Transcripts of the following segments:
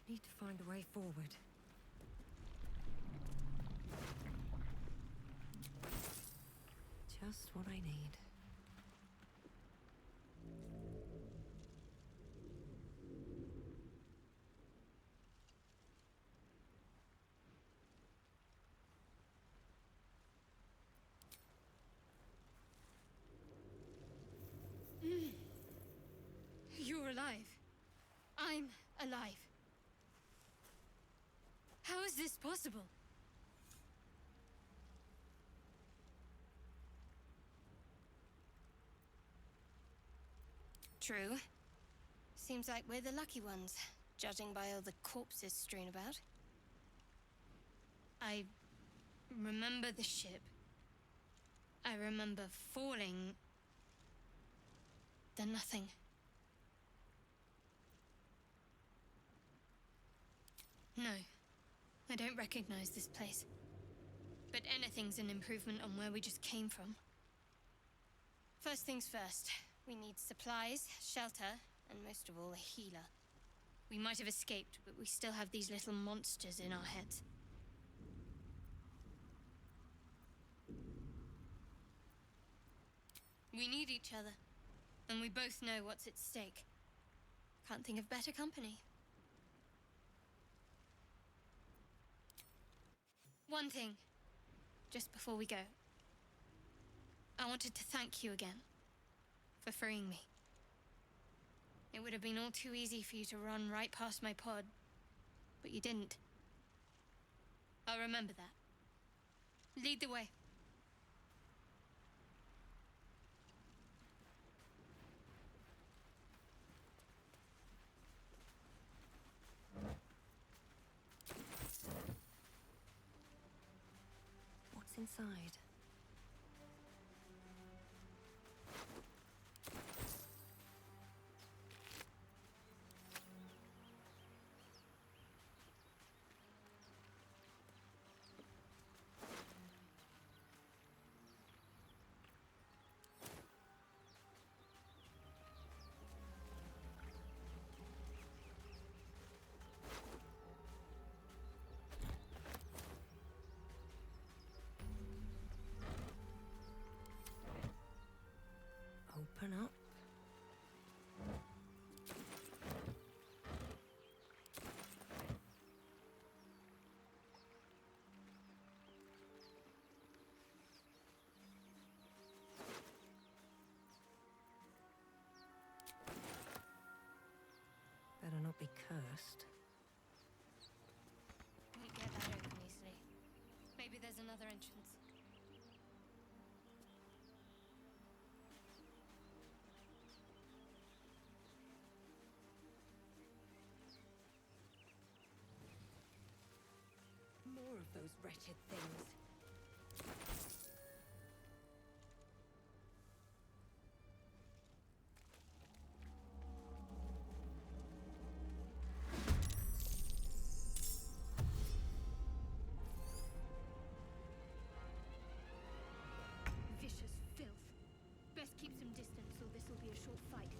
Need to find a way forward. Just what I need. You're alive. I'm alive. How is this possible? True. Seems like we're the lucky ones, judging by all the corpses strewn about. I remember the ship. I remember falling. Then nothing. No, I don't recognize this place. But anything's an improvement on where we just came from. First things first, we need supplies, shelter, and most of all, a healer. We might have escaped, but we still have these little monsters in our heads. We need each other, and we both know what's at stake. Can't think of better company. One thing, just before we go. I wanted to thank you again for freeing me. It would have been all too easy for you to run right past my pod, but you didn't. I'll remember that. Lead the way. What's inside? Open up. Better not be cursed. We get that open easily. Maybe there's another entrance. More of those wretched things. Vicious filth. Best keep some distance, or this will be a short fight.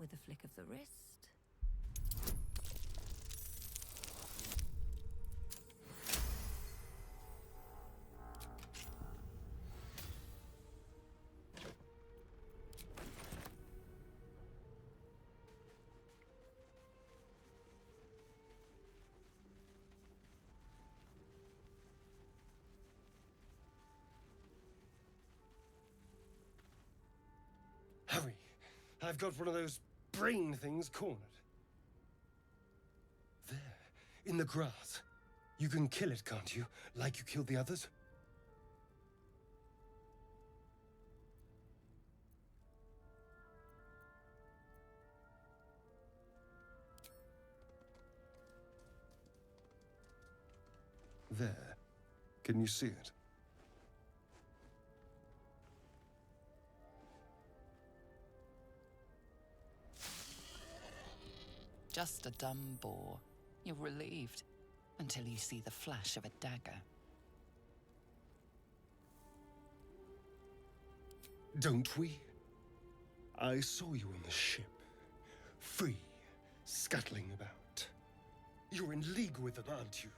with a flick of the wrist. Hurry! I've got one of those brain things cornered. There, in the grass. You can kill it, can't you? Like you killed the others? There. Can you see it? Just a dumb boar. You're relieved, until you see the flash of a dagger. Don't we? I saw you on the ship. Free, scuttling about. You're in league with them, aren't you?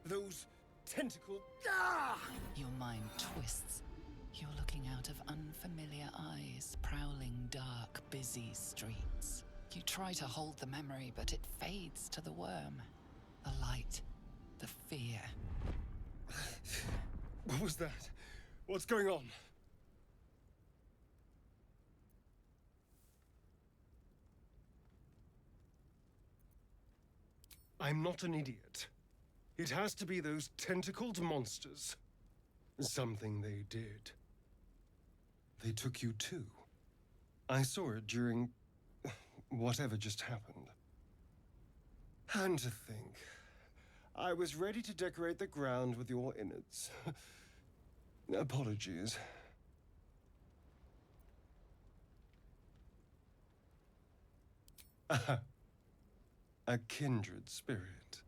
Those tentacle... Ah! Your mind twists. You're looking out of unfamiliar eyes, prowling dark, busy streets. You try to hold the memory, but it fades to the worm. The light, the fear. What was that? What's going on? I'm not an idiot. It has to be those tentacled monsters. Something they did. They took you too. I saw it during... whatever just happened. And to think, I was ready to decorate the ground with your innards. Apologies. A kindred spirit.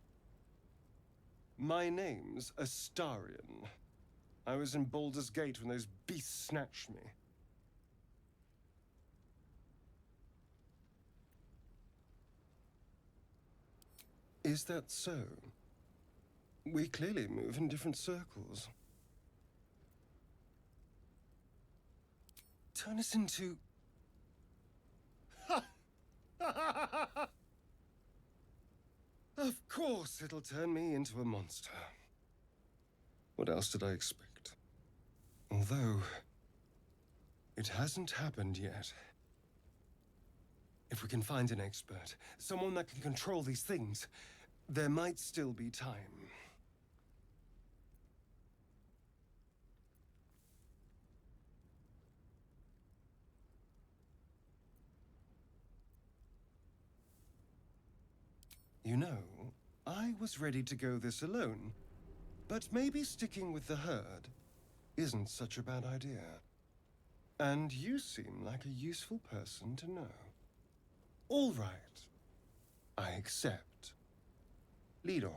My name's Astarion. I was in Baldur's Gate when those beasts snatched me. Is that so? We clearly move in different circles. Turn us into... Of course it'll turn me into a monster. What else did I expect? Although... it hasn't happened yet. If we can find an expert, someone that can control these things, there might still be time. You know, I was ready to go this alone, but maybe sticking with the herd isn't such a bad idea. And you seem like a useful person to know. All right. I accept. Lead on.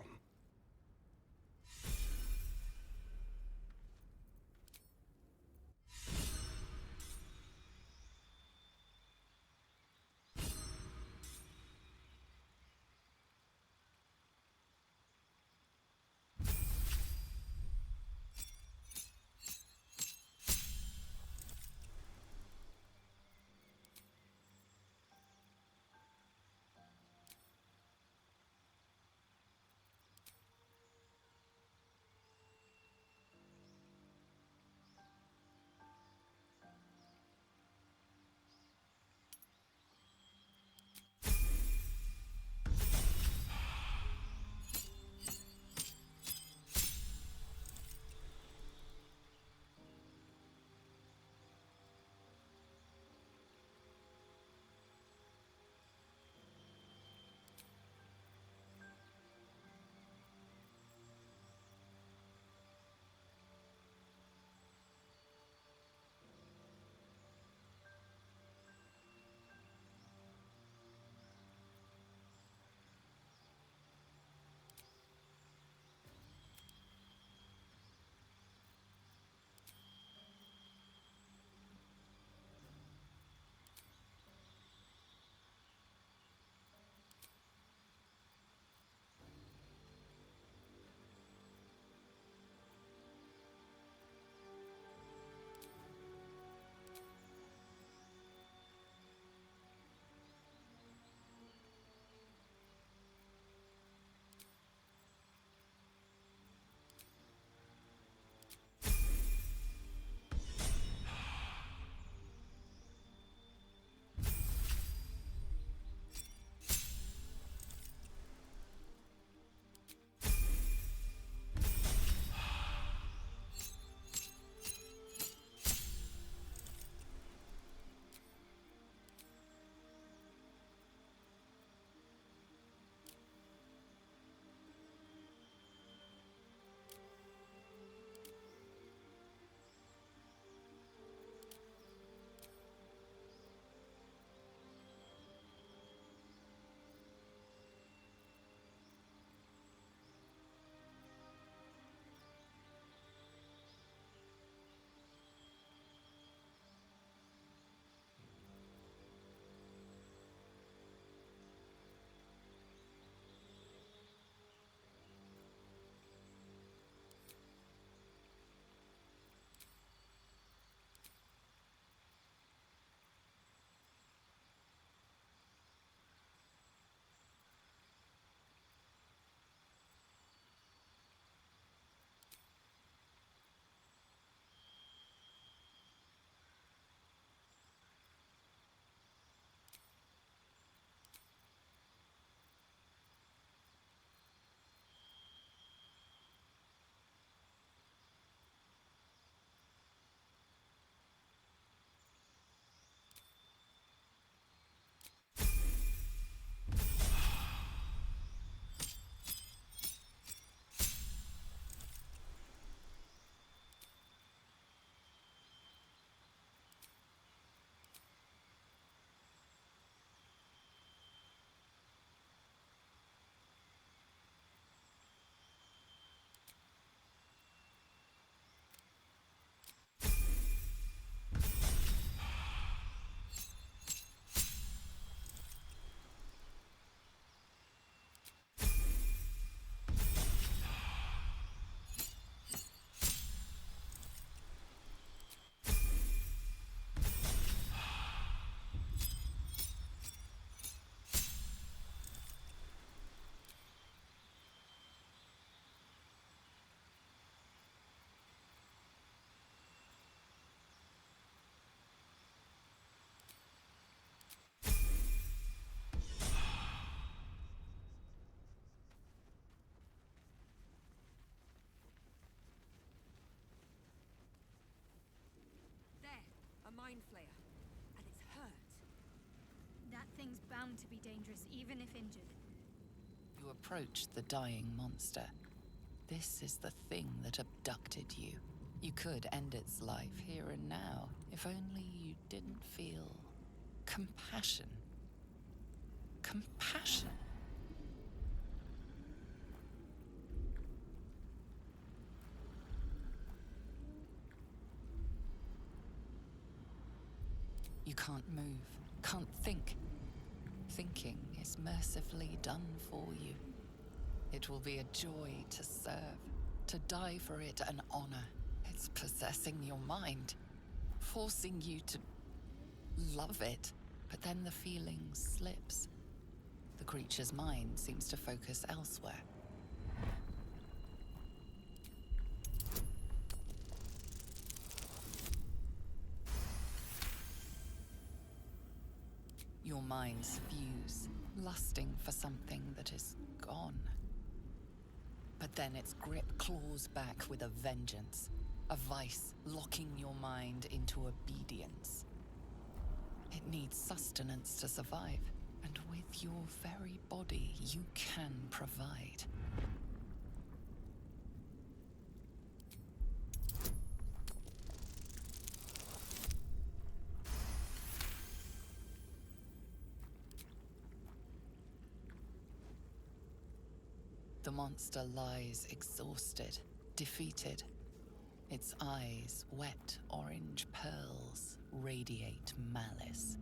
bound to be dangerous, even if injured. You approach the dying monster. This is the thing that abducted you. You could end its life here and now, if only you didn't feel compassion. Compassion. You can't move, can't think. Thinking is mercifully done for you. It will be a joy to serve, to die for it an honor. It's possessing your mind, forcing you to love it. But then the feeling slips. The creature's mind seems to focus elsewhere. Your minds fuse, lusting for something that is gone. But then its grip claws back with a vengeance, a vice locking your mind into obedience. It needs sustenance to survive, and with your very body, you can provide. The monster lies exhausted, defeated. Its eyes, wet orange pearls, radiate malice.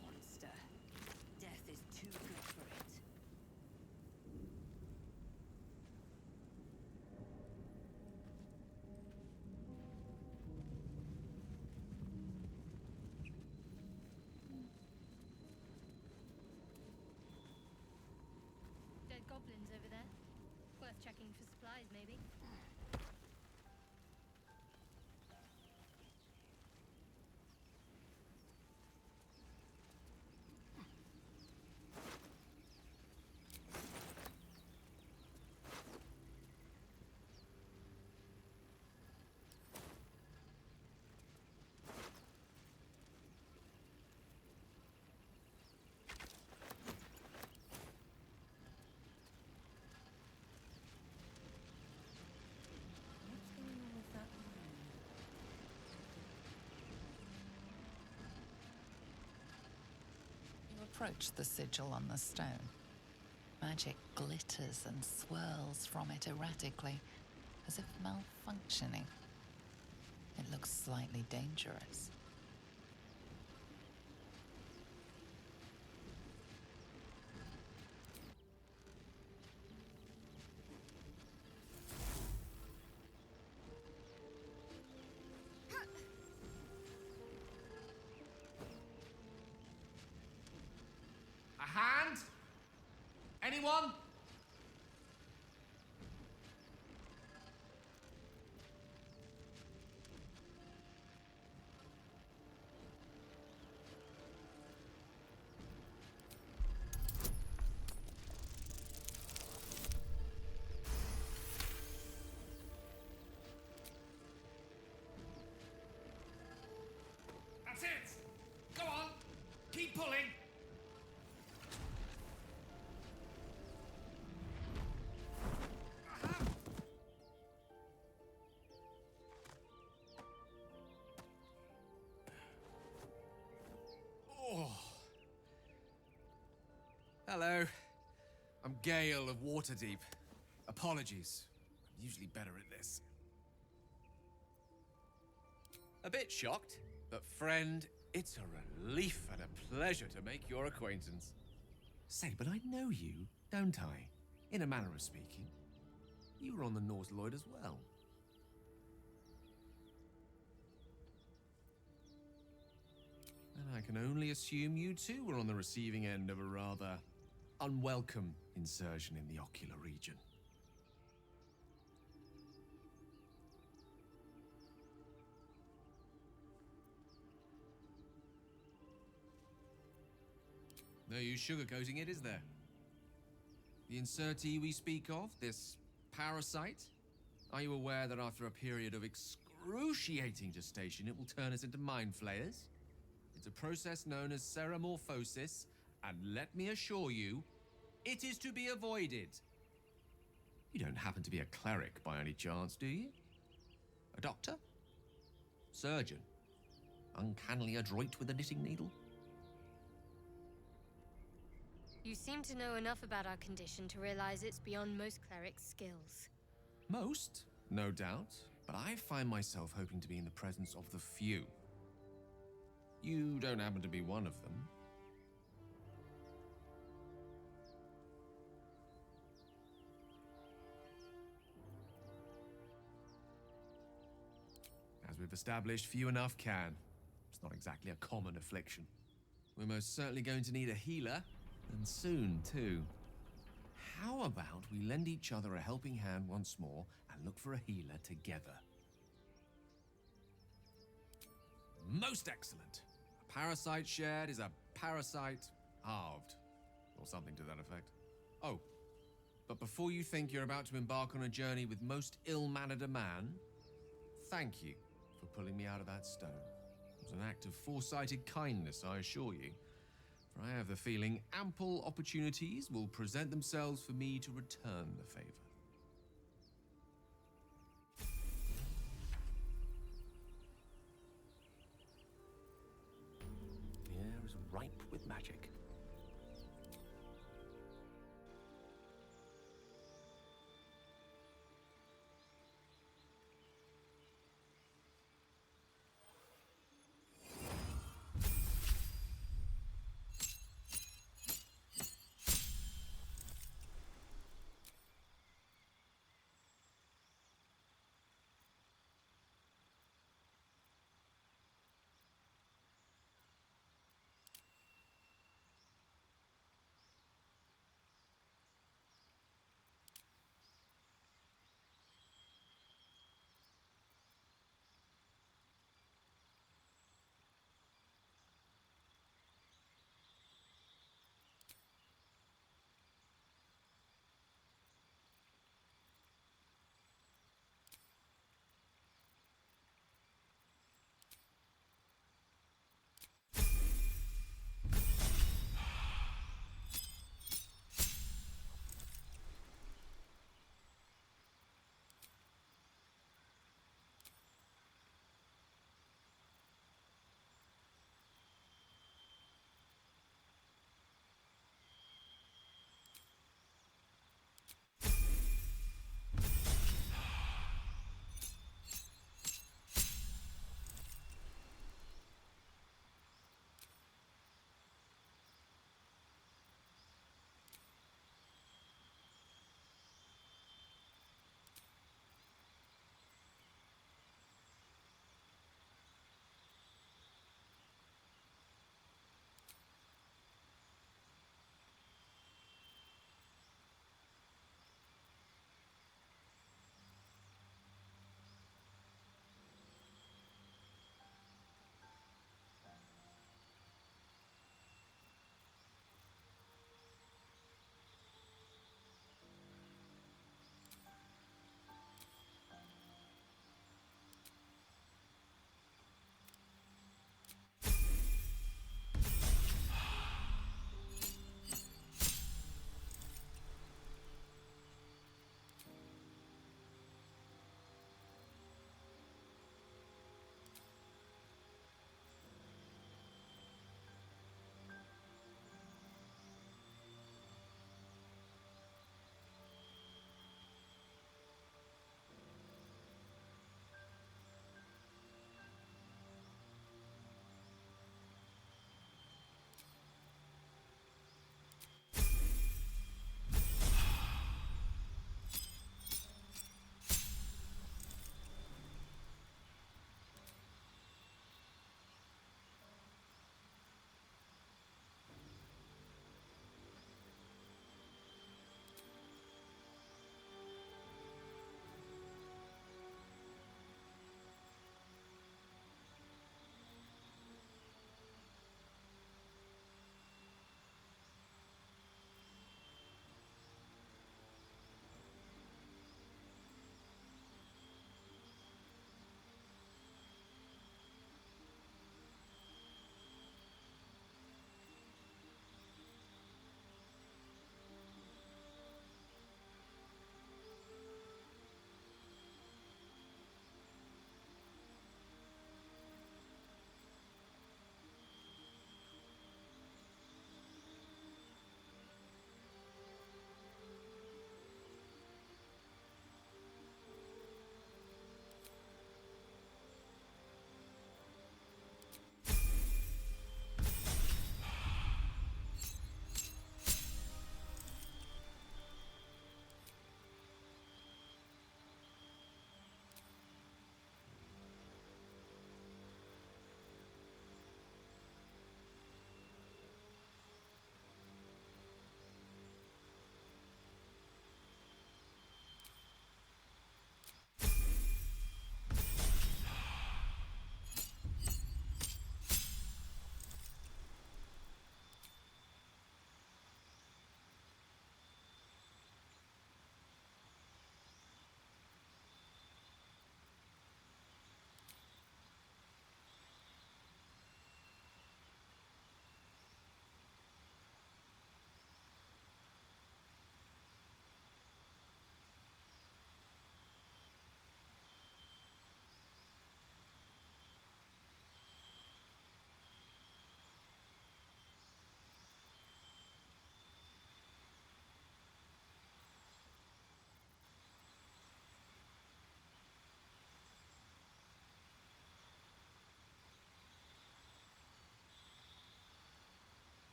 Monster. Death is too good for it. Dead goblins over there. Worth checking for supplies, maybe. What's going on with that room? You approach the sigil on the stone. Magic glitters and swirls from it erratically, as if malfunctioning. It looks slightly dangerous. A hand? Anyone? That's it! Go on! Keep pulling! Oh. Hello. I'm Gale of Waterdeep. Apologies. I'm usually better at this. A bit shocked, but friend, it's a relief and a pleasure to make your acquaintance. Say, but I know you, don't I? In a manner of speaking. You were on the Norse Lloyd as well. And I can only assume you too were on the receiving end of a rather unwelcome insertion in the ocular region. No use sugarcoating it, is there? The insertee we speak of, this parasite, are you aware that after a period of excruciating gestation, it will turn us into mind flayers? It's a process known as ceramorphosis, and let me assure you, it is to be avoided. You don't happen to be a cleric by any chance, do you? A doctor? Surgeon? Uncannily adroit with a knitting needle? You seem to know enough about our condition to realize it's beyond most clerics' skills. Most, no doubt, but I find myself hoping to be in the presence of the few. You don't happen to be one of them. As we've established, few enough can. It's not exactly a common affliction. We're most certainly going to need a healer, and soon, too. How about we lend each other a helping hand once more and look for a healer together? Most excellent. A parasite shared is a parasite halved, or something to that effect. Oh, but before you think you're about to embark on a journey with most ill-mannered a man, thank you for pulling me out of that stone. It was an act of foresighted kindness, I assure you. For I have the feeling ample opportunities will present themselves for me to return the favor. The air is ripe with magic.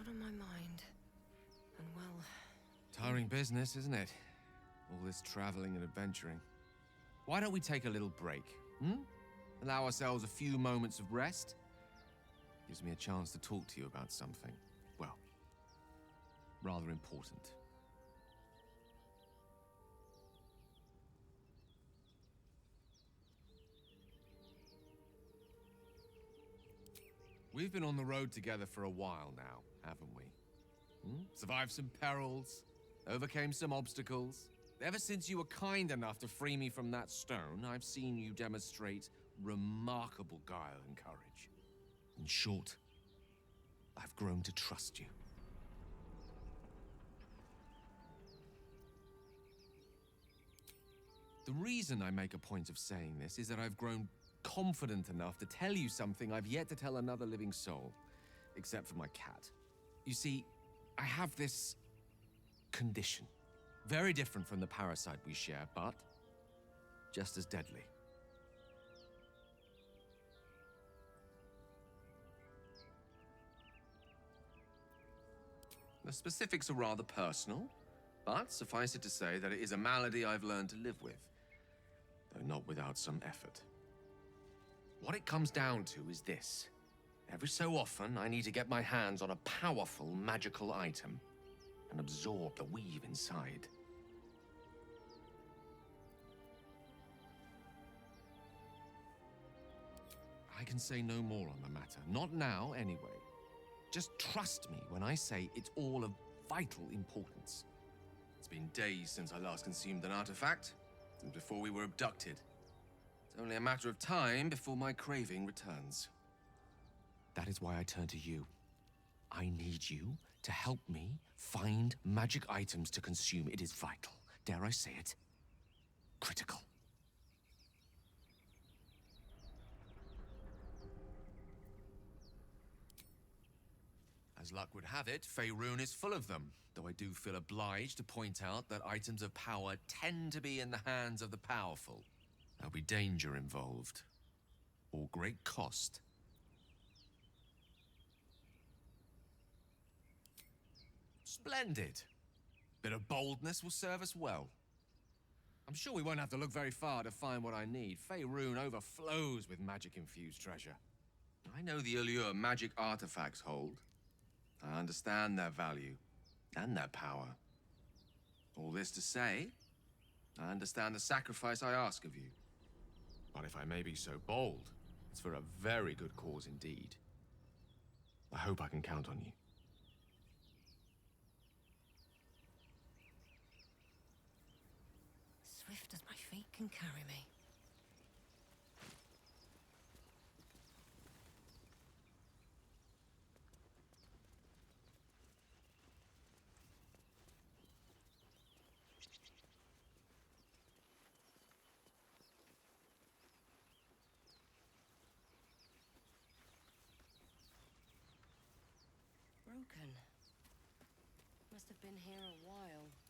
lot on my mind. And well, Tiring business, isn't it? All this traveling and adventuring. Why don't we take a little break, hmm? Allow ourselves a few moments of rest? Gives me a chance to talk to you about something, well, rather important. We've been on the road together for a while now, haven't we? Survived some perils, overcame some obstacles. Ever since you were kind enough to free me from that stone, I've seen you demonstrate remarkable guile and courage. In short, I've grown to trust you. The reason I make a point of saying this is that I've grown confident enough to tell you something I've yet to tell another living soul, except for my cat. You see, I have this condition. Very different from the parasite we share, but just as deadly. The specifics are rather personal, but suffice it to say that it is a malady I've learned to live with, though not without some effort. What it comes down to is this. Every so often, I need to get my hands on a powerful magical item and absorb the weave inside. I can say no more on the matter. Not now, anyway. Just trust me when I say it's all of vital importance. It's been days since I last consumed an artifact, since before we were abducted. It's only a matter of time before my craving returns. That is why I turn to you. I need you to help me find magic items to consume. It is vital. Dare I say it? Critical. As luck would have it, Faerun is full of them, though I do feel obliged to point out that items of power tend to be in the hands of the powerful. There'll be danger involved, or great cost. Splendid. Bit of boldness will serve us well. I'm sure we won't have to look very far to find what I need. Faerun overflows with magic-infused treasure. I know the allure magic artifacts hold. I understand their value and their power. All this to say, I understand the sacrifice I ask of you. But if I may be so bold, it's for a very good cause indeed. I hope I can count on you. swift as my feet can carry me. Broken. Must have been here a while.